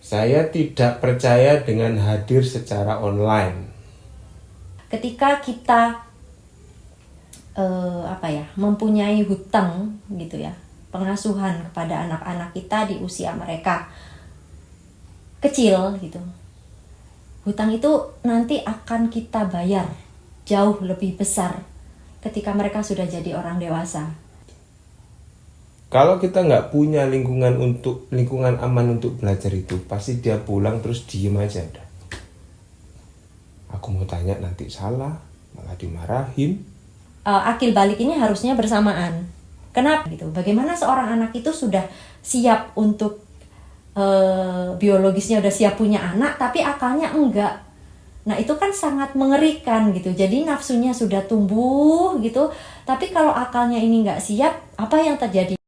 Saya tidak percaya dengan hadir secara online. Ketika kita mempunyai hutang gitu ya, pengasuhan kepada anak-anak kita di usia mereka kecil gitu. Hutang itu nanti akan kita bayar jauh lebih besar ketika mereka sudah jadi orang dewasa. Kalau kita nggak punya lingkungan aman untuk belajar itu, pasti dia pulang terus diem aja udah. Aku mau tanya nanti salah, malah dimarahin. Akil balik ini harusnya bersamaan. Kenapa gitu? Bagaimana seorang anak itu sudah siap untuk biologisnya udah siap punya anak, tapi akalnya enggak. Nah itu kan sangat mengerikan gitu. Jadi nafsunya sudah tumbuh gitu, tapi kalau akalnya ini enggak siap, apa yang terjadi?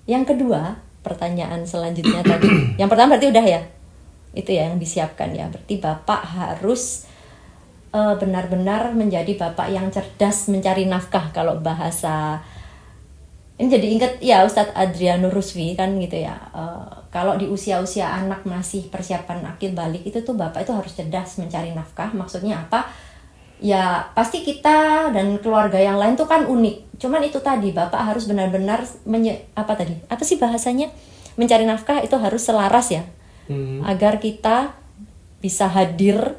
Yang kedua, pertanyaan selanjutnya tadi. Yang pertama berarti udah ya? Itu ya yang disiapkan ya. Berarti Bapak harus benar-benar menjadi bapak yang cerdas mencari nafkah kalau bahasa. Ini jadi ingat ya Ustadz Adrianus Ruswi kan gitu ya. Kalau di usia-usia anak masih persiapan akil balik itu tuh bapak itu harus cerdas mencari nafkah. Maksudnya apa? Ya pasti kita dan keluarga yang lain tuh kan unik. Cuman itu tadi bapak harus benar-benar apa sih bahasanya, mencari nafkah itu harus selaras ya, agar kita bisa hadir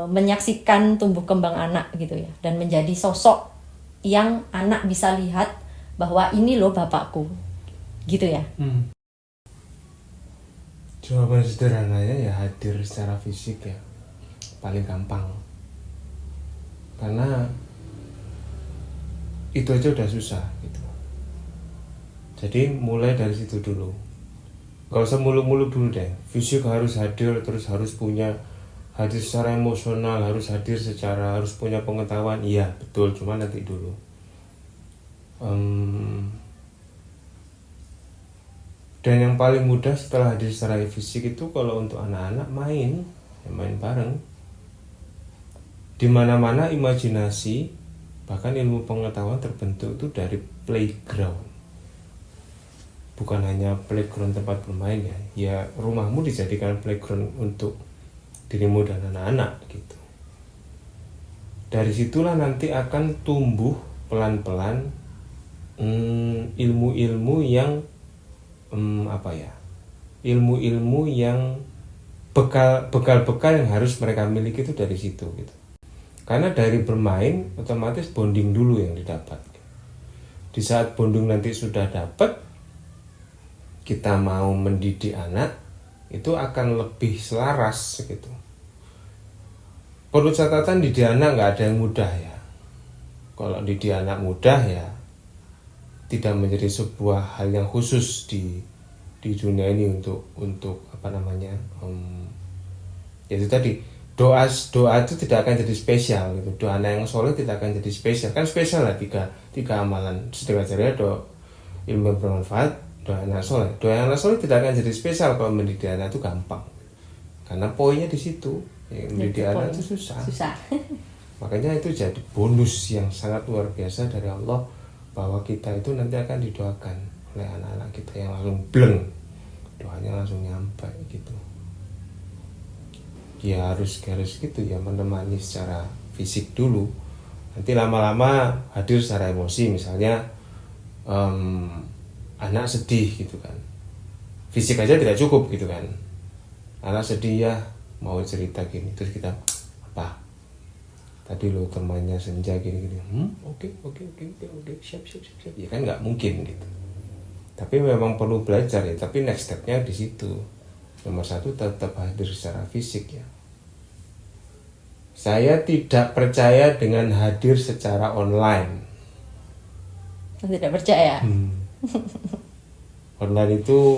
menyaksikan tumbuh kembang anak gitu ya, dan menjadi sosok yang anak bisa lihat bahwa ini loh bapakku gitu ya. Jawaban sederhananya ya hadir secara fisik ya, paling gampang. Karena itu aja udah susah gitu. Jadi mulai dari situ dulu. Gak usah mulu-mulu dulu deh. Fisik harus hadir, terus harus punya hadir secara emosional, harus hadir secara, harus punya pengetahuan. Iya betul, cuma nanti dulu. Dan yang paling mudah setelah hadir secara fisik itu kalau untuk anak-anak main bareng. Di mana-mana imajinasi, bahkan ilmu pengetahuan terbentuk itu dari playground. Bukan hanya playground tempat bermain ya. Ya rumahmu dijadikan playground untuk dirimu dan anak-anak gitu. Dari situlah nanti akan tumbuh pelan-pelan ilmu-ilmu yang ilmu-ilmu yang bekal-bekal yang harus mereka miliki itu dari situ gitu. Karena dari bermain otomatis bonding dulu yang didapat. Di saat bonding nanti sudah dapat, kita mau mendidik anak itu akan lebih selaras gitu. Perlu catatan, didik anak nggak ada yang mudah ya. Kalau didik anak mudah ya tidak menjadi sebuah hal yang khusus di dunia ini untuk ya itu tadi, doa itu tidak akan jadi spesial gitu. Doa anak yang soleh tidak akan jadi spesial. Kan spesial lah tiga amalan sedekah jariah, doa ilmu yang bermanfaat, doa anak soleh. Doa anak soleh tidak akan jadi spesial kalau mendidik anak itu gampang. Karena poinnya di situ. Mendidik anak itu susah. Makanya itu jadi bonus yang sangat luar biasa dari Allah, bahwa kita itu nanti akan didoakan oleh anak-anak kita yang langsung bleng, doanya langsung nyampe gitu. Ya harus gitu ya, menemani secara fisik dulu, nanti lama-lama hadir secara emosi. Misalnya anak sedih gitu kan, fisik aja tidak cukup gitu kan, anak sedih ya mau cerita gini, terus kita apa tadi lo temannya senja gini oke siap ya kan, nggak mungkin gitu. Tapi memang perlu belajar ya, tapi next stepnya di situ. Nomor satu tetap hadir secara fisik ya. Saya tidak percaya dengan hadir secara online. Tidak percaya? Online itu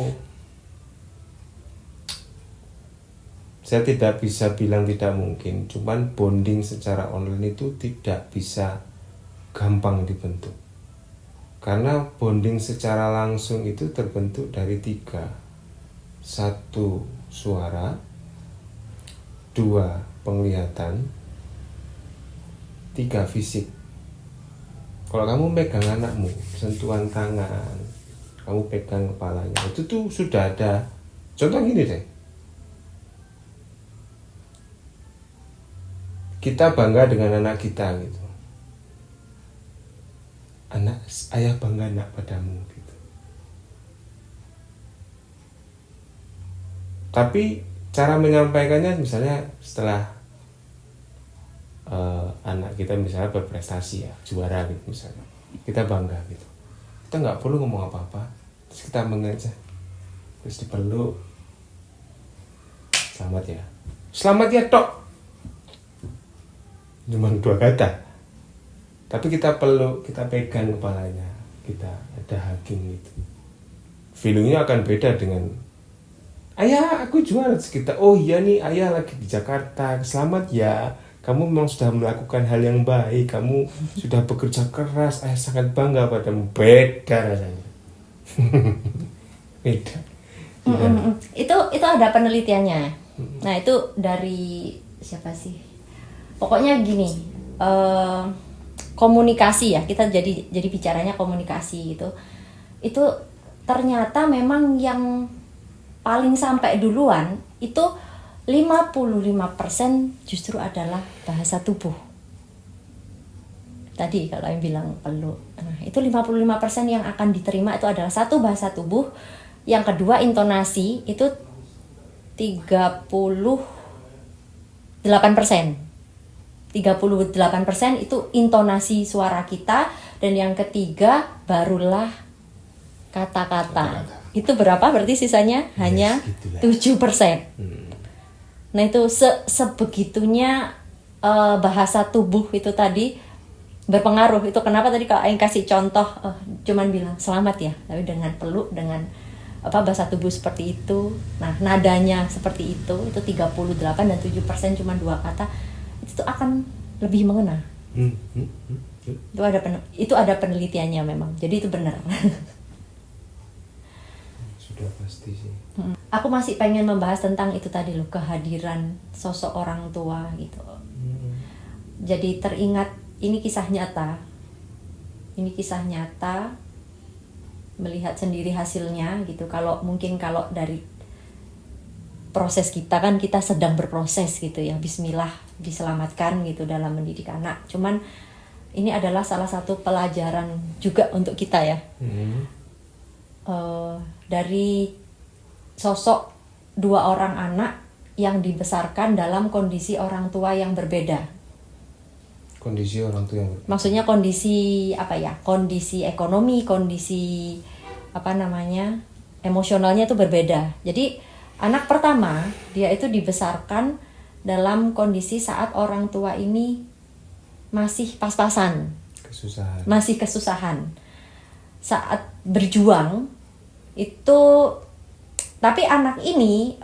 saya tidak bisa bilang tidak mungkin, cuman bonding secara online itu tidak bisa gampang dibentuk. Karena bonding secara langsung itu terbentuk dari 3. 1 suara, 2 penglihatan, 3 fisik. Kalau kamu pegang anakmu, sentuhan tangan, kamu pegang kepalanya, itu tuh sudah ada. Contoh gini deh, kita bangga dengan anak kita gitu. Ayah bangga nak padamu gitu. Tapi cara menyampaikannya misalnya setelah anak kita misalnya berprestasi ya, juara gitu misalnya, kita bangga gitu, kita nggak perlu ngomong apa-apa, terus kita mengaca, terus dipeluk, selamat ya tok, cuma 2 kata, tapi kita peluk, kita pegang kepalanya, kita ada hugging gitu, feelingnya akan beda dengan ayah aku juara. Kita, oh iya nih ayah lagi di Jakarta, selamat ya, kamu memang sudah melakukan hal yang baik, kamu sudah bekerja keras, ayah sangat bangga padamu. Beda rasanya. Beda. Itu ada penelitiannya. Nah itu dari siapa sih? Pokoknya gini, komunikasi ya, kita jadi bicaranya komunikasi gitu. Itu ternyata memang yang paling sampai duluan itu 55% justru adalah bahasa tubuh. Tadi kalau yang bilang peluk. Nah, itu 55% yang akan diterima itu adalah 1 bahasa tubuh, yang kedua intonasi itu 38%. 38% itu intonasi suara kita, dan yang ketiga barulah kata-kata. Itu berapa? Berarti sisanya hanya 7%. Nah itu sebegitunya bahasa tubuh itu tadi berpengaruh. Itu kenapa tadi kalau Aing kasih contoh cuman bilang selamat ya, tapi dengan peluk, dengan bahasa tubuh seperti itu. Nah nadanya seperti itu 38 dan 7% cuma 2 kata, itu tuh akan lebih mengena. Itu ada penelitiannya memang. Jadi itu benar. Sudah pasti sih. Aku masih pengen membahas tentang itu tadi loh, kehadiran sosok orang tua gitu. Jadi teringat, ini kisah nyata. Melihat sendiri hasilnya gitu. Kalau dari proses kita kan, kita sedang berproses gitu ya. Bismillah, diselamatkan gitu dalam mendidik anak. Cuman ini adalah salah satu pelajaran juga untuk kita ya. Dari sosok 2 orang anak yang dibesarkan dalam kondisi orang tua yang berbeda. Kondisi orang tua yang berbeda. Maksudnya kondisi kondisi ekonomi, kondisi emosionalnya itu berbeda. Jadi anak pertama dia itu dibesarkan dalam kondisi saat orang tua ini masih pas-pasan, masih kesusahan. Saat berjuang itu, tapi anak ini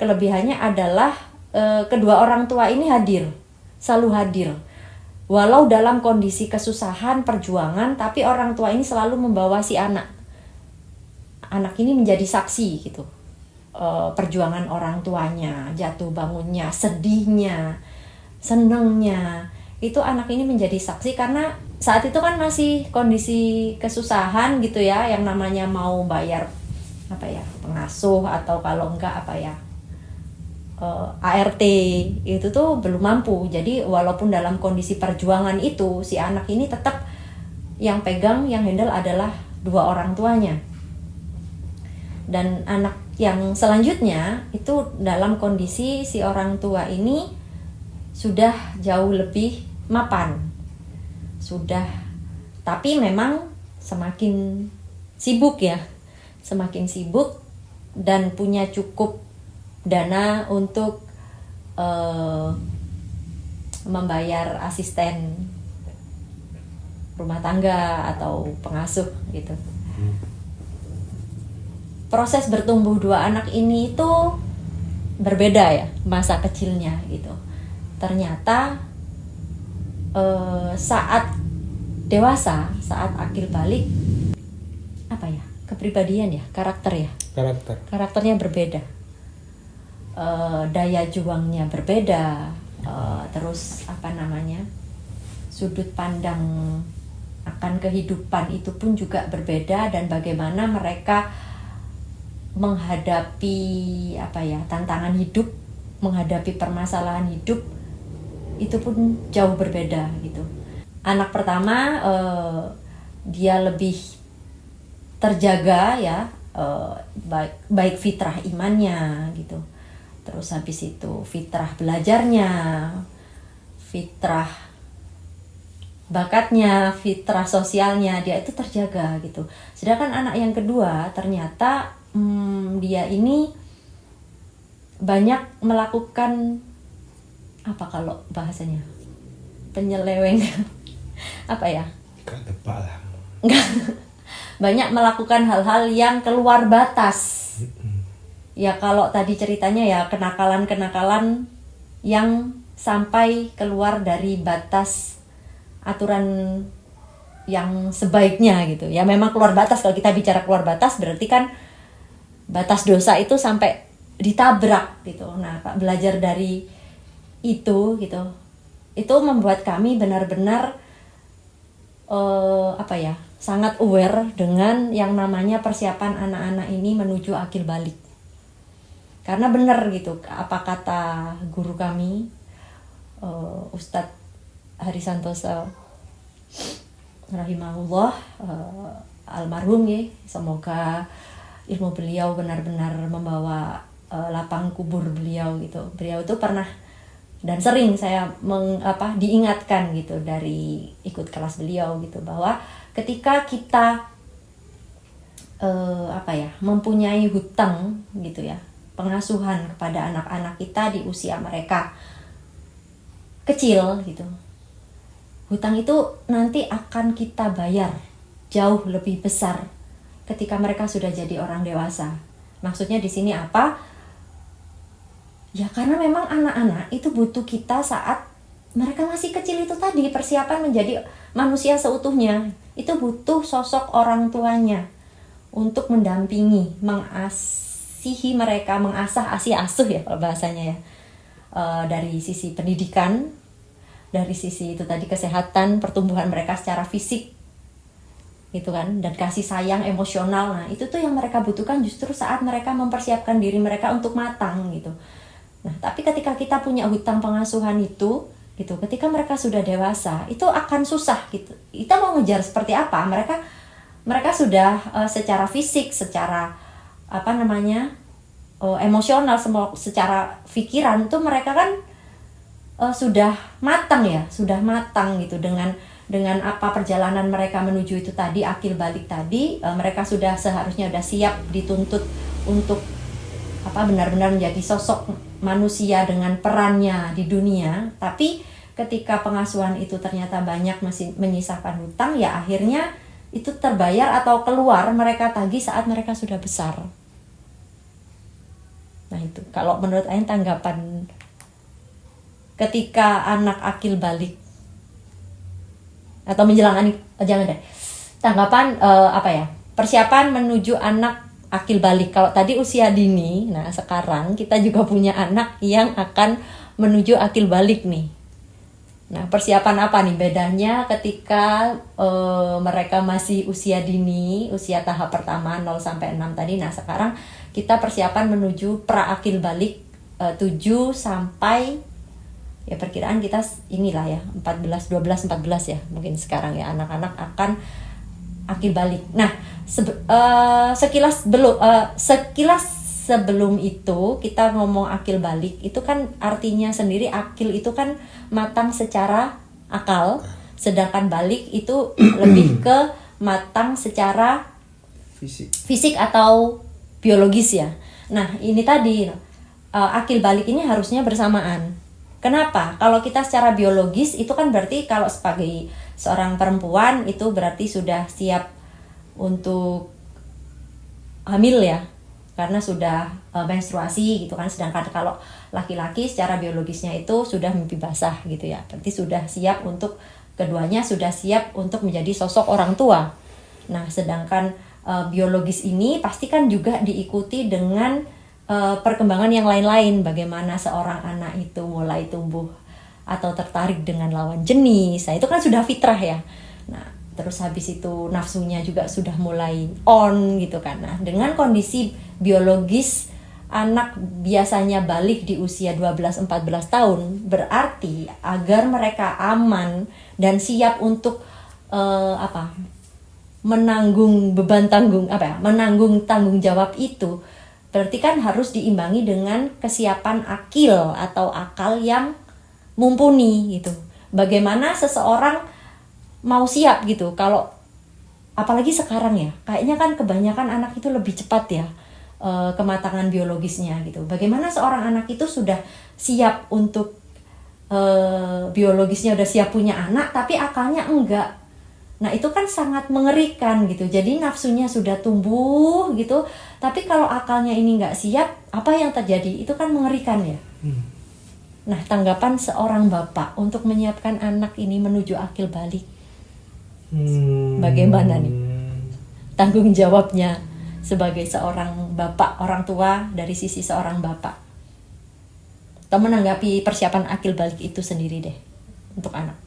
kelebihannya adalah kedua orang tua ini selalu hadir. Walau dalam kondisi kesusahan, perjuangan, tapi orang tua ini selalu membawa si anak. Anak ini menjadi saksi gitu. Perjuangan orang tuanya, jatuh bangunnya, sedihnya, senengnya. Itu anak ini menjadi saksi karena saat itu kan masih kondisi kesusahan gitu ya, yang namanya mau bayar pengasuh atau kalau enggak ART itu tuh belum mampu. Jadi walaupun dalam kondisi perjuangan itu, si anak ini tetap yang pegang, yang handle adalah 2 orang tuanya. Dan anak yang selanjutnya itu dalam kondisi si orang tua ini sudah jauh lebih mapan. Tapi memang semakin sibuk dan punya cukup dana untuk membayar asisten rumah tangga atau pengasuh gitu. Proses bertumbuh 2 anak ini itu berbeda ya masa kecilnya gitu. Ternyata saat dewasa, saat akil balik, apa ya, kepribadian ya, karakternya berbeda, daya juangnya berbeda, terus sudut pandang akan kehidupan itu pun juga berbeda, dan bagaimana mereka menghadapi tantangan hidup, menghadapi permasalahan hidup itu pun jauh berbeda gitu. Anak pertama dia lebih terjaga ya, baik fitrah imannya gitu, terus habis itu fitrah belajarnya, fitrah bakatnya, fitrah sosialnya, dia itu terjaga gitu. Sedangkan anak yang kedua ternyata dia ini banyak melakukan kalau bahasanya penyeleweng Gak tebak lah. banyak melakukan hal-hal yang keluar batas. Ya kalau tadi ceritanya ya kenakalan yang sampai keluar dari batas aturan yang sebaiknya gitu. Ya memang keluar batas, kalau kita bicara keluar batas berarti kan batas dosa itu sampai ditabrak gitu. Nah, Pak belajar dari itu gitu. Itu membuat kami benar-benar sangat aware dengan yang namanya persiapan anak-anak ini menuju akil balik. Karena benar gitu, apa kata guru kami, Ustadz Hari Santoso rahimahullah, almarhum ya, semoga ilmu beliau benar-benar membawa lapang kubur beliau gitu. Beliau itu pernah dan sering saya diingatkan gitu dari ikut kelas beliau gitu, bahwa ketika kita mempunyai hutang gitu ya, pengasuhan kepada anak-anak kita di usia mereka kecil gitu, hutang itu nanti akan kita bayar jauh lebih besar ketika mereka sudah jadi orang dewasa. Maksudnya di sini apa? Ya karena memang anak-anak itu butuh kita saat mereka masih kecil itu tadi, persiapan menjadi manusia seutuhnya. Itu butuh sosok orang tuanya untuk mendampingi, mengasihi mereka, mengasah, asuh ya kalau bahasanya ya. Dari sisi pendidikan, dari sisi itu tadi kesehatan, pertumbuhan mereka secara fisik gitu kan, dan kasih sayang emosional. Nah itu tuh yang mereka butuhkan justru saat mereka mempersiapkan diri mereka untuk matang gitu. Nah tapi ketika kita punya hutang pengasuhan itu gitu, ketika mereka sudah dewasa itu akan susah gitu. Kita mau ngejar seperti apa, mereka sudah secara fisik, secara emosional, secara pikiran tuh mereka kan sudah matang gitu dengan apa perjalanan mereka menuju itu tadi, akil balik tadi. Mereka sudah seharusnya sudah siap dituntut untuk benar-benar menjadi sosok manusia dengan perannya di dunia. Tapi ketika pengasuhan itu ternyata banyak masih menyisakan hutang, ya akhirnya itu terbayar atau keluar mereka tagih saat mereka sudah besar. Nah itu kalau menurut Ain tanggapan ketika anak akil balik atau menjelang tanggapan persiapan menuju anak akil balik. Kalau tadi usia dini, nah sekarang kita juga punya anak yang akan menuju akil balik nih. Nah persiapan apa nih bedanya ketika mereka masih usia dini, usia tahap pertama 0-6 tadi. Nah sekarang kita persiapan menuju pra akil balik 7 sampai ya perkiraan kita inilah ya 14 ya mungkin sekarang ya anak-anak akan akil balik. Nah sekilas sebelum itu kita ngomong akil balik itu kan artinya sendiri, akil itu kan matang secara akal, sedangkan balik itu lebih ke matang secara fisik atau biologis ya. Nah ini tadi akil balik ini harusnya bersamaan. Kenapa? Kalau kita secara biologis itu kan berarti kalau sebagai seorang perempuan itu berarti sudah siap untuk hamil ya, karena sudah menstruasi gitu kan. Sedangkan kalau laki-laki secara biologisnya itu sudah mimpi basah gitu ya, berarti sudah siap untuk Keduanya sudah siap untuk menjadi sosok orang tua. Nah, sedangkan biologis ini pasti kan juga diikuti dengan perkembangan yang lain-lain. Bagaimana seorang anak itu mulai tumbuh atau tertarik dengan lawan jenis. Nah, itu kan sudah fitrah ya. Nah, terus habis itu nafsunya juga sudah mulai on gitu kan. Nah, dengan kondisi biologis anak biasanya balik di usia 12-14 tahun, berarti agar mereka aman dan siap untuk menanggung beban menanggung tanggung jawab itu, berarti kan harus diimbangi dengan kesiapan akil atau akal yang mumpuni gitu. Bagaimana seseorang mau siap gitu kalau apalagi sekarang ya, kayaknya kan kebanyakan anak itu lebih cepat ya kematangan biologisnya gitu. Bagaimana seorang anak itu sudah siap untuk biologisnya udah siap punya anak tapi akalnya enggak. Nah, itu kan sangat mengerikan gitu. Jadi nafsunya sudah tumbuh gitu, tapi kalau akalnya ini enggak siap, apa yang terjadi? Itu kan mengerikan ya. Nah, tanggapan seorang bapak untuk menyiapkan anak ini menuju akil balik. Bagaimana nih tanggung jawabnya sebagai seorang bapak, orang tua dari sisi seorang bapak? Atau menanggapi persiapan akil balik itu sendiri deh untuk anak.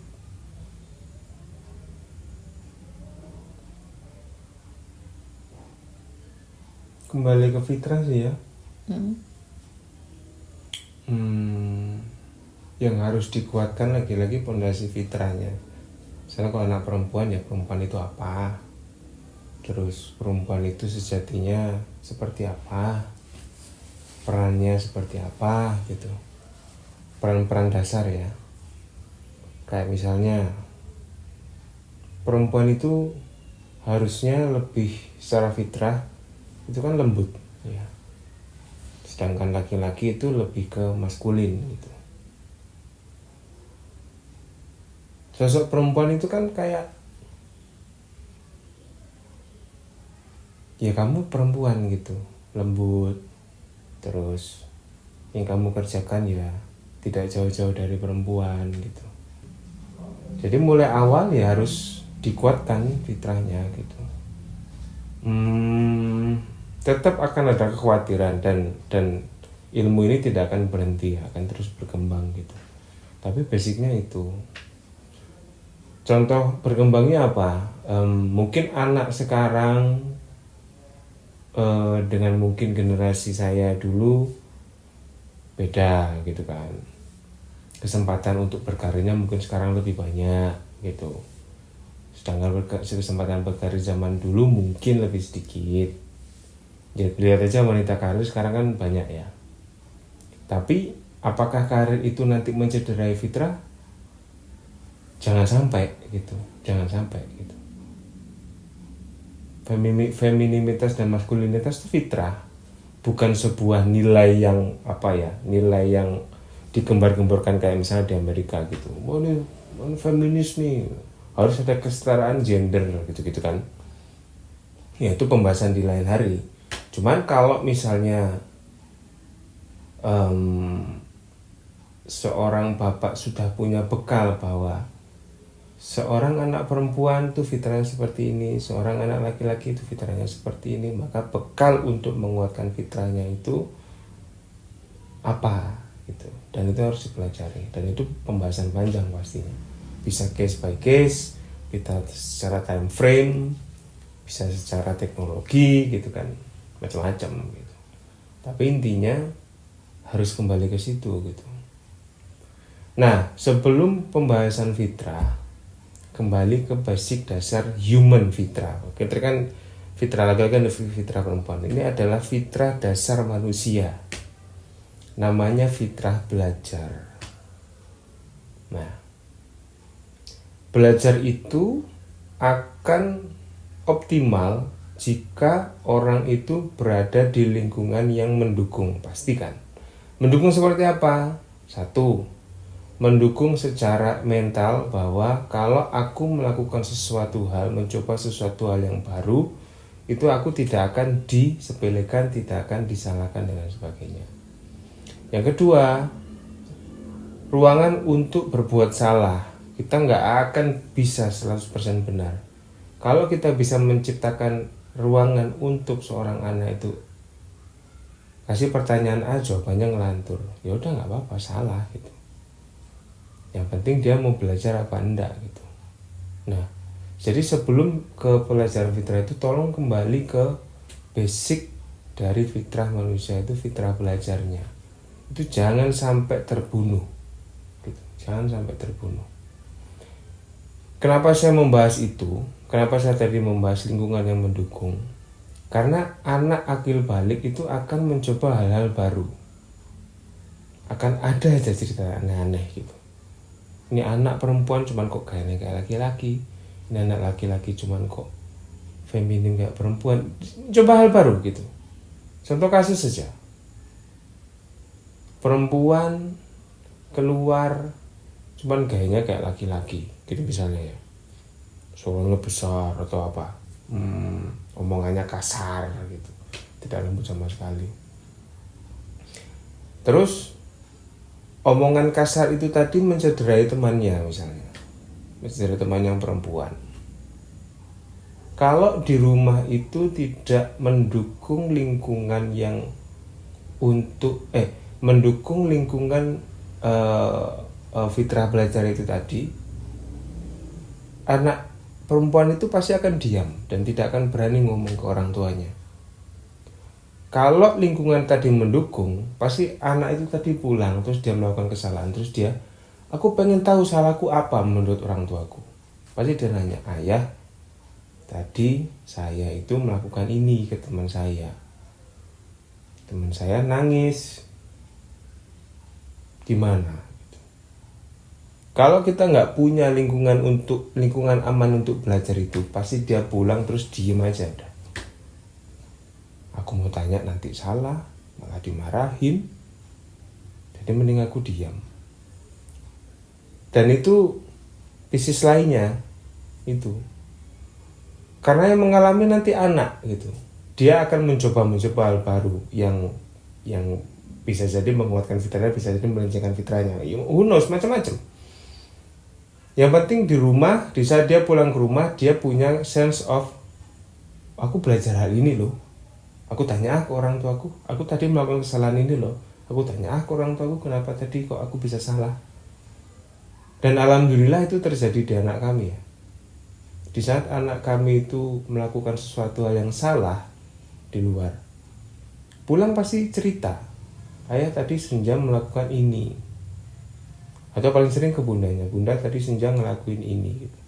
Kembali ke fitrah sih ya. Yang harus dikuatkan lagi-lagi pondasi fitrahnya. Misalnya kalau anak perempuan, ya perempuan itu apa, terus perempuan itu sejatinya seperti apa, perannya seperti apa gitu, peran-peran dasar ya. Kayak misalnya perempuan itu harusnya lebih secara fitrah itu kan lembut ya, sedangkan laki-laki itu lebih ke maskulin gitu. Sosok perempuan itu kan kayak ya kamu perempuan gitu, lembut, terus yang kamu kerjakan ya tidak jauh-jauh dari perempuan gitu. Jadi mulai awal ya harus dikuatkan fitrahnya gitu. Tetap akan ada kekhawatiran dan ilmu ini tidak akan berhenti, akan terus berkembang gitu. Tapi basicnya itu. Contoh berkembangnya apa? Mungkin anak sekarang dengan mungkin generasi saya dulu beda gitu kan. Kesempatan untuk berkarirnya mungkin sekarang lebih banyak gitu. Sedangkan kesempatan berkarir zaman dulu mungkin lebih sedikit. Ya, lihat aja wanita karir sekarang kan banyak ya. Tapi apakah karir itu nanti mencederai fitrah? Jangan sampai gitu. Femininitas dan maskulinitas itu fitrah, bukan sebuah nilai yang nilai yang digembar-gemborkan kayak misalnya di Amerika gitu. Ini feminis nih, harus ada kesetaraan gender gitu kan. Ya itu pembahasan di lain hari. Cuman kalau misalnya seorang bapak sudah punya bekal bahwa seorang anak perempuan itu fitrahnya seperti ini, seorang anak laki-laki itu fitrahnya seperti ini, maka bekal untuk menguatkan fitrahnya itu apa gitu. Dan itu harus dipelajari, dan itu pembahasan panjang pastinya. Bisa case by case, bisa secara time frame, bisa secara teknologi gitu kan, macam-macam gitu. Tapi intinya harus kembali ke situ gitu. Nah, sebelum pembahasan fitrah, kembali ke basic dasar human fitrah. Kita kan fitrah laki-laki dan fitrah perempuan. Ini adalah fitrah dasar manusia. Namanya fitrah belajar. Nah, belajar itu akan optimal jika orang itu berada di lingkungan yang mendukung. Pastikan. Mendukung seperti apa? 1. Mendukung secara mental bahwa kalau aku melakukan sesuatu hal, mencoba sesuatu hal yang baru, itu aku tidak akan disepelekan, tidak akan disalahkan dan sebagainya. Yang kedua, ruangan untuk berbuat salah Kita nggak akan bisa 100% benar. Kalau kita bisa menciptakan ruangan untuk seorang anak itu kasih pertanyaan A, jawabannya ngelantur, ya udah nggak apa-apa, salah gitu. Yang penting dia mau belajar apa enggak gitu. Nah, jadi sebelum ke pelajaran fitrah itu, tolong kembali ke basic dari fitrah manusia, itu fitrah belajarnya. Itu jangan sampai terbunuh gitu. Jangan sampai terbunuh. Kenapa saya membahas itu? Kenapa saya tadi membahas lingkungan yang mendukung? Karena anak akil balik itu akan mencoba hal-hal baru. Akan ada aja cerita aneh-aneh gitu. Ini anak perempuan cuman kok gayanya kayak laki-laki. Ini anak laki-laki cuman kok feminim kayak perempuan. Coba hal baru gitu. Contoh kasus saja. Perempuan keluar cuman gayanya kayak laki-laki gitu misalnya ya. Suaranya besar atau apa. Omongannya kasar gitu. Tidak lembut sama sekali. Terus omongan kasar itu tadi mencederai temannya misalnya. Mencederai teman yang perempuan. Kalau di rumah itu tidak mendukung lingkungan yang mendukung lingkungan fitrah belajar itu tadi, anak perempuan itu pasti akan diam dan tidak akan berani ngomong ke orang tuanya. Kalau lingkungan tadi mendukung, pasti anak itu tadi pulang, terus dia melakukan kesalahan, terus dia, aku pengen tahu salahku apa menurut orang tuaku. Pasti dia nanya, ayah, tadi saya itu melakukan ini ke teman saya. Teman saya nangis. Gimana? Kalau kita nggak punya lingkungan aman untuk belajar itu, pasti dia pulang terus diem aja udah. Aku mau tanya nanti salah, malah dimarahin. Jadi mending aku diam. Dan itu bisnis lainnya itu. Karena yang mengalami nanti anak gitu. Dia akan mencoba hal baru yang bisa jadi menguatkan fitrahnya, bisa jadi melencengkan fitrahnya. Who knows, macam-macam. Yang penting di rumah, di saat dia pulang ke rumah, dia punya sense of, aku belajar hal ini loh. Aku tanya ke orang tuaku, aku tadi melakukan kesalahan ini loh. Aku tanya ke orang tuaku, kenapa tadi kok aku bisa salah. Dan alhamdulillah itu terjadi di anak kami ya. Di saat anak kami itu melakukan sesuatu hal yang salah di luar, pulang pasti cerita, ayah tadi Senja melakukan ini. Atau paling sering ke bundanya, bunda tadi Senja ngelakuin ini gitu.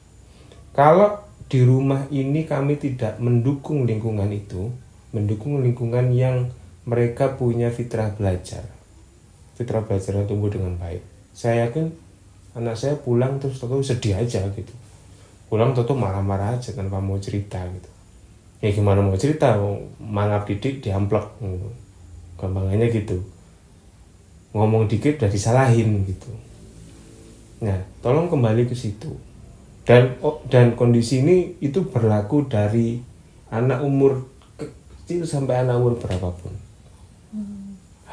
Kalau di rumah ini kami tidak mendukung lingkungan itu, mendukung lingkungan yang mereka punya fitrah belajar yang tumbuh dengan baik, saya yakin anak saya pulang terus tahu sedih aja gitu, pulang tahu marah-marah aja tanpa mau cerita gitu. Ya gimana mau cerita, mangap didik diamplek gitu. Gampangannya gitu, ngomong dikit udah disalahin gitu. Nah, tolong kembali ke situ. Dan kondisi ini itu berlaku dari anak umur kecil sampai anak umur berapapun.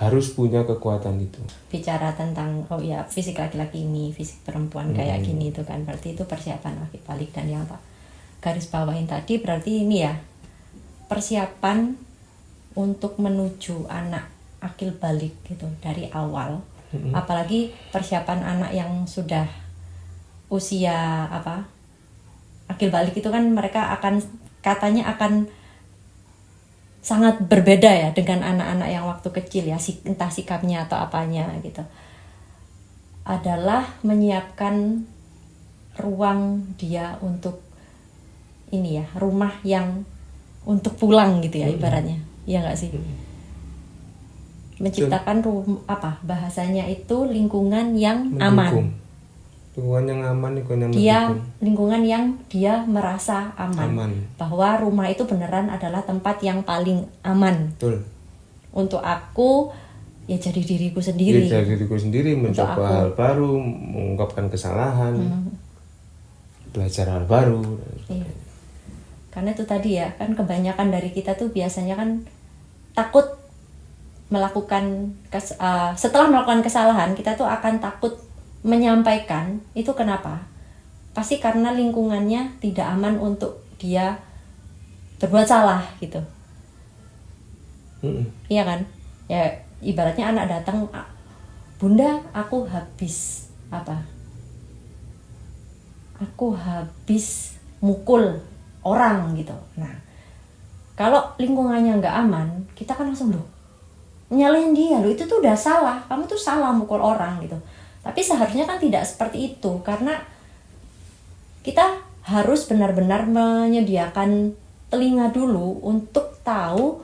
Harus punya kekuatan itu. Bicara tentang fisik laki-laki ini, fisik perempuan kayak gini itu kan berarti itu persiapan akil balik. Dan yang tak garis bawahin tadi berarti ini ya, persiapan untuk menuju anak akil balik gitu dari awal. Apalagi persiapan anak yang sudah usia akil balik itu kan mereka katanya akan sangat berbeda ya dengan anak-anak yang waktu kecil ya, entah sikapnya atau apanya gitu. Adalah menyiapkan ruang dia untuk ini ya, rumah yang untuk pulang gitu ya ibaratnya. Iya enggak sih? Menciptakan bahasanya itu lingkungan yang aman. Lingkungan yang aman, lingkungan yang dia merasa aman. Bahwa rumah itu beneran adalah tempat yang paling aman. Betul. Untuk aku ya jadi diriku sendiri. Mencoba hal baru, mengungkapkan kesalahan, belajar hal baru. Iya. Karena itu tadi ya, kan kebanyakan dari kita tuh biasanya kan takut setelah melakukan kesalahan, kita tuh akan takut menyampaikan. Itu kenapa? pasti karena lingkungannya tidak aman untuk dia berbuat salah gitu. Iya kan? Ya ibaratnya anak datang, "Bunda, aku habis mukul orang," gitu. Nah, kalau lingkungannya nggak aman, kita kan langsung nyalahin dia, itu tuh udah salah, kamu tuh salah mukul orang gitu. Tapi seharusnya kan tidak seperti itu, karena kita harus benar-benar menyediakan telinga dulu untuk tahu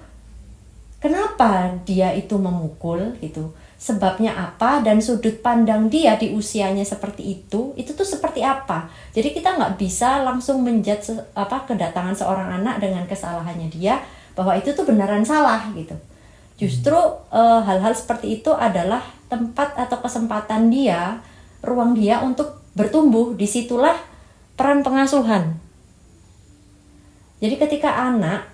kenapa dia itu memukul gitu, sebabnya apa, dan sudut pandang dia di usianya seperti itu tuh seperti apa. Jadi kita nggak bisa langsung menjudge kedatangan seorang anak dengan kesalahannya dia bahwa itu tuh beneran salah gitu. Justru hal-hal seperti itu adalah tempat atau kesempatan dia, ruang dia untuk bertumbuh. Disitulah peran pengasuhan. Jadi ketika anak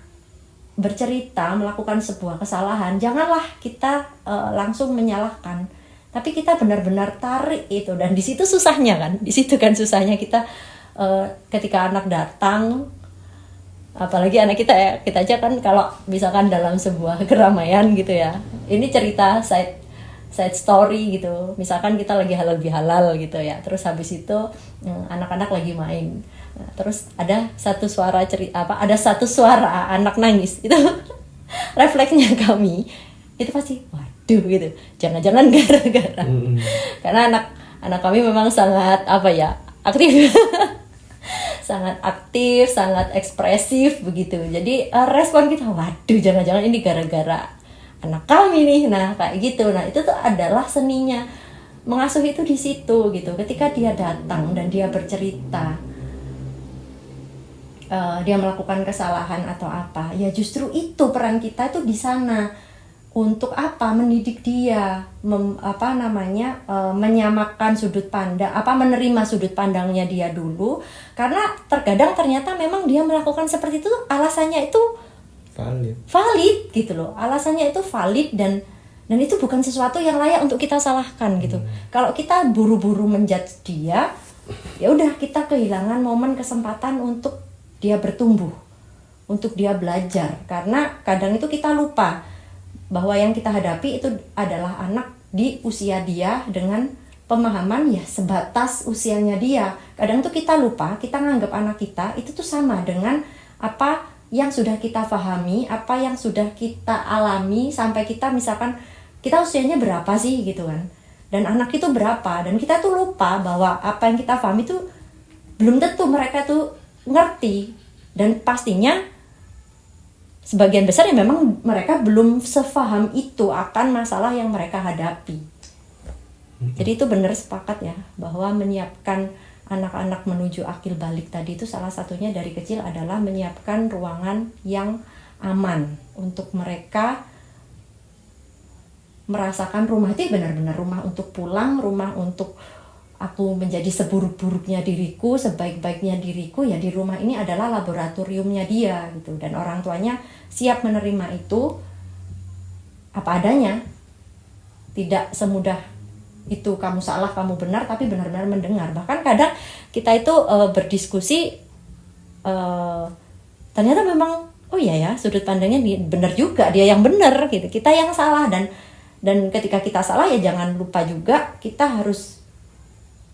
bercerita melakukan sebuah kesalahan, janganlah kita langsung menyalahkan, tapi kita benar-benar tarik itu. Dan di situ susahnya kan, susahnya kita ketika anak datang, apalagi anak kita ya, kita aja kan kalau misalkan dalam sebuah keramaian gitu ya, ini cerita side story gitu, misalkan kita lagi halal bihalal gitu ya, terus habis itu anak-anak lagi main. Nah, terus ada satu suara anak nangis itu refleksnya kami itu pasti waduh gitu, jangan-jangan gara-gara karena anak kami memang sangat aktif sangat aktif, sangat ekspresif begitu. Jadi respon kita waduh, jangan-jangan ini gara-gara anak kami nih. Nah kayak gitu. Nah itu tuh adalah seninya mengasuh itu di situ gitu. Ketika dia datang dan dia bercerita dia melakukan kesalahan atau apa, ya justru itu peran kita itu di sana. Untuk apa? Mendidik dia, menyamakan sudut pandang, menerima sudut pandangnya dia dulu. Karena terkadang ternyata memang dia melakukan seperti itu, alasannya itu valid gitu loh. Alasannya itu valid dan itu bukan sesuatu yang layak untuk kita salahkan gitu. Kalau kita buru-buru menjudge dia, ya udah kita kehilangan momen kesempatan untuk dia bertumbuh, untuk dia belajar. Karena kadang itu kita lupa bahwa yang kita hadapi itu adalah anak di usia dia dengan pemahaman ya sebatas usianya dia. Kadang tuh kita lupa, kita nganggap anak kita itu tuh sama dengan apa yang sudah kita pahami, apa yang sudah kita alami, sampai kita misalkan kita usianya berapa sih gitu kan, dan anak itu berapa, dan kita tuh lupa bahwa apa yang kita pahami itu belum tentu mereka tuh ngerti. Dan pastinya sebagian besar ya memang mereka belum sefaham itu akan masalah yang mereka hadapi. Jadi itu benar sepakat ya, bahwa menyiapkan anak-anak menuju akil balik tadi itu salah satunya dari kecil adalah menyiapkan ruangan yang aman untuk mereka merasakan rumah itu benar-benar rumah untuk pulang, rumah untuk aku menjadi seburuk-buruknya diriku, sebaik-baiknya diriku, ya di rumah ini adalah laboratoriumnya dia gitu. Dan orang tuanya siap menerima itu apa adanya. Tidak semudah itu kamu salah, kamu benar, tapi benar-benar mendengar. Bahkan kadang kita itu berdiskusi ternyata memang oh iya ya, sudut pandangnya benar juga, dia yang benar gitu, kita yang salah. Dan ketika kita salah ya jangan lupa juga kita harus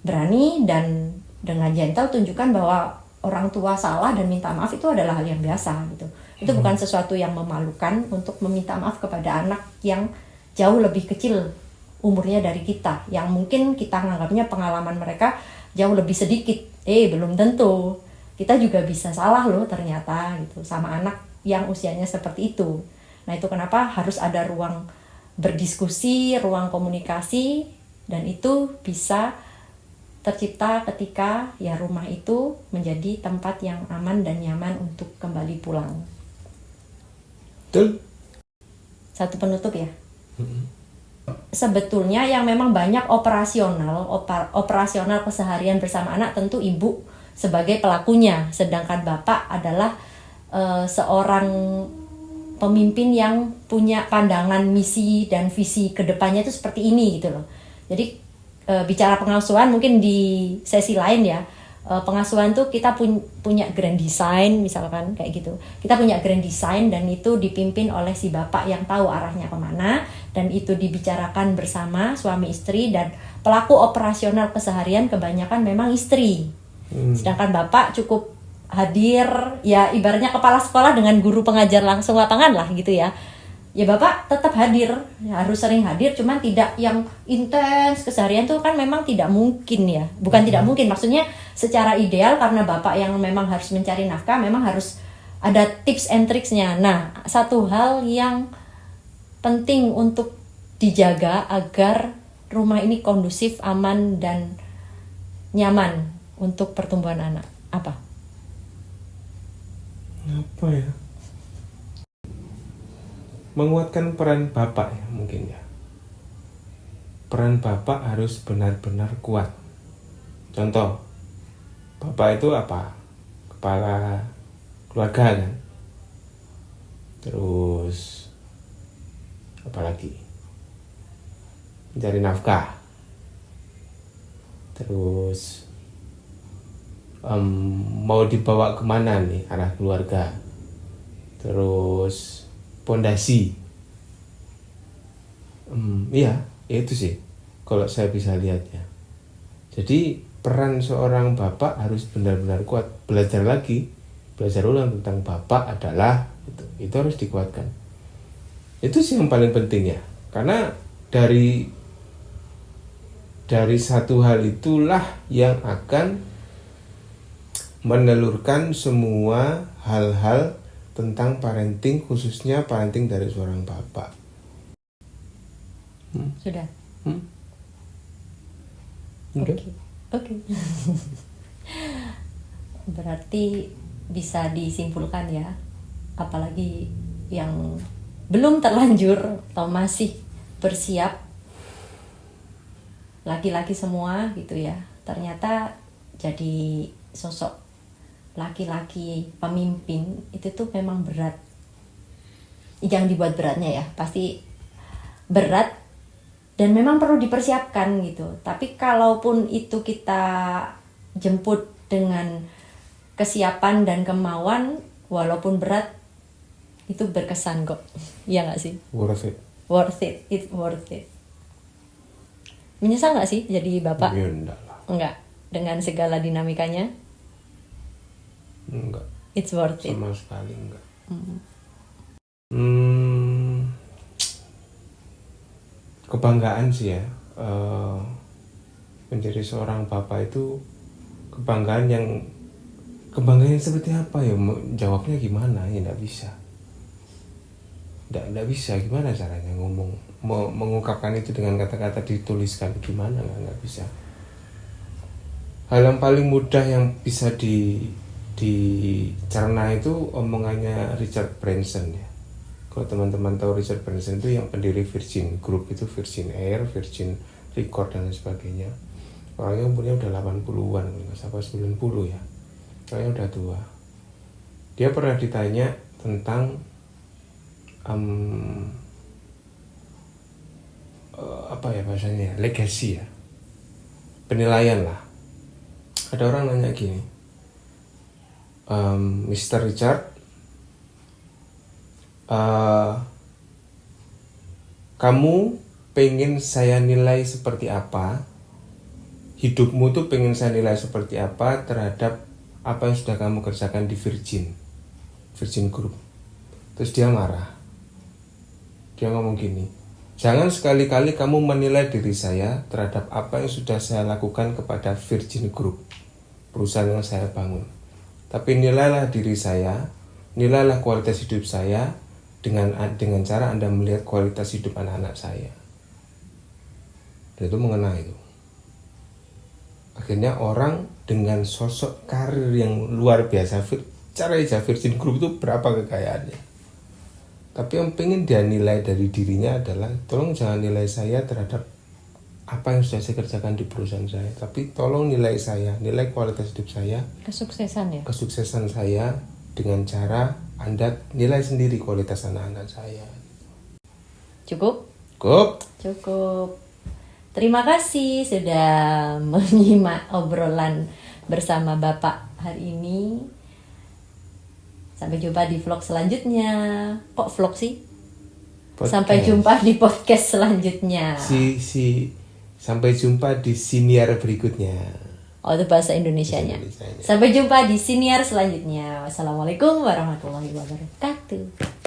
berani dan dengan gentle tunjukkan bahwa orang tua salah dan minta maaf itu adalah hal yang biasa gitu. Itu bukan sesuatu yang memalukan untuk meminta maaf kepada anak yang jauh lebih kecil umurnya dari kita, yang mungkin kita menganggapnya pengalaman mereka jauh lebih sedikit. Belum tentu. Kita juga bisa salah loh ternyata gitu sama anak yang usianya seperti itu. Nah itu kenapa harus ada ruang berdiskusi, ruang komunikasi, dan itu bisa tercipta ketika ya rumah itu menjadi tempat yang aman dan nyaman untuk kembali pulang. Betul. Satu penutup ya. Sebetulnya yang memang banyak operasional keseharian bersama anak tentu ibu sebagai pelakunya, sedangkan bapak adalah seorang pemimpin yang punya pandangan misi dan visi kedepannya itu seperti ini gitu loh. Jadi bicara pengasuhan mungkin di sesi lain ya, pengasuhan tuh kita punya grand design misalkan kayak gitu. Kita punya grand design dan itu dipimpin oleh si bapak yang tahu arahnya kemana, dan itu dibicarakan bersama suami istri, dan pelaku operasional keseharian kebanyakan memang istri. Sedangkan bapak cukup hadir, ya ibaratnya kepala sekolah dengan guru pengajar langsung lapangan lah gitu ya. Ya bapak tetap hadir, harus sering hadir, cuman tidak yang intens keseharian tuh kan memang tidak mungkin ya. Bukan tidak mungkin, maksudnya secara ideal karena bapak yang memang harus mencari nafkah, memang harus ada tips and tricksnya. Nah, satu hal yang penting untuk dijaga agar rumah ini kondusif, aman, dan nyaman untuk pertumbuhan anak. Apa? Apa ya? Menguatkan peran bapak ya mungkin ya. Peran bapak harus benar-benar kuat. Contoh, bapak itu apa? Kepala keluarga kan. Terus apalagi? Mencari nafkah. Terus mau dibawa kemana nih arah keluarga. Terus pondasi. Iya, itu sih kalau saya bisa lihatnya. Jadi peran seorang bapak harus benar-benar kuat. Belajar ulang tentang bapak adalah itu harus dikuatkan. Itu sih yang paling penting ya. Karena dari satu hal itulah yang akan menelurkan semua hal-hal tentang parenting, khususnya parenting dari seorang bapak. Sudah? Udah? Oke. Berarti bisa disimpulkan ya, apalagi yang belum terlanjur atau masih bersiap, laki-laki semua gitu ya, ternyata jadi sosok laki-laki pemimpin itu tuh memang berat. Jangan dibuat beratnya ya, pasti berat dan memang perlu dipersiapkan gitu. Tapi kalaupun itu kita jemput dengan kesiapan dan kemauan, walaupun berat, itu berkesan kok. Iya gak sih? Worth it. It's worth it. Menyesal gak sih jadi bapak? Ya, enggak lah. Enggak, dengan segala dinamikanya? Enggak. It's worth it. Sama sekali enggak. Kebanggaan sih ya. Menjadi seorang bapak itu kebanggaan yang seperti apa ya? Jawabnya gimana? Ya enggak bisa. Enggak bisa. Gimana caranya ngomong? Mengungkapkan itu dengan kata-kata dituliskan gimana? Enggak bisa. Hal yang paling mudah yang bisa dicerna itu omongannya Richard Branson ya. Kalau teman-teman tahu Richard Branson itu yang pendiri Virgin Group, itu Virgin Air, Virgin Record dan sebagainya. Orangnya umurnya udah 80-an, nggak sampai 90 ya. Orangnya udah tua. Dia pernah ditanya tentang apa ya bahasanya, legacy ya, penilaian lah. Ada orang nanya gini, Mr. Richard, kamu pengen saya nilai seperti apa? Hidupmu tuh pengen saya nilai seperti apa terhadap apa yang sudah kamu kerjakan di Virgin Group. Terus dia marah. Dia ngomong gini, jangan sekali-kali kamu menilai diri saya terhadap apa yang sudah saya lakukan kepada Virgin Group, perusahaan yang saya bangun. Tapi nilailah diri saya, nilailah kualitas hidup saya dengan cara Anda melihat kualitas hidup anak-anak saya. Dan itu mengena itu. Akhirnya orang dengan sosok karir yang luar biasa, cara aja Virgin Group itu berapa kekayaannya. Tapi yang pengen dia nilai dari dirinya adalah, tolong jangan nilai saya terhadap apa yang sudah saya kerjakan di perusahaan saya, tapi tolong nilai saya, nilai kualitas hidup saya, kesuksesan saya dengan cara Anda nilai sendiri kualitas anak-anak saya. Cukup. Cukup. Terima kasih sudah menyimak obrolan bersama Bapak hari ini. Sampai jumpa di vlog selanjutnya. Kok vlog sih? Podcast. Sampai jumpa di podcast selanjutnya. Sampai jumpa di siniar berikutnya. Oh, itu bahasa Indonesianya. Sampai jumpa di siniar selanjutnya. Wassalamualaikum warahmatullahi wabarakatuh.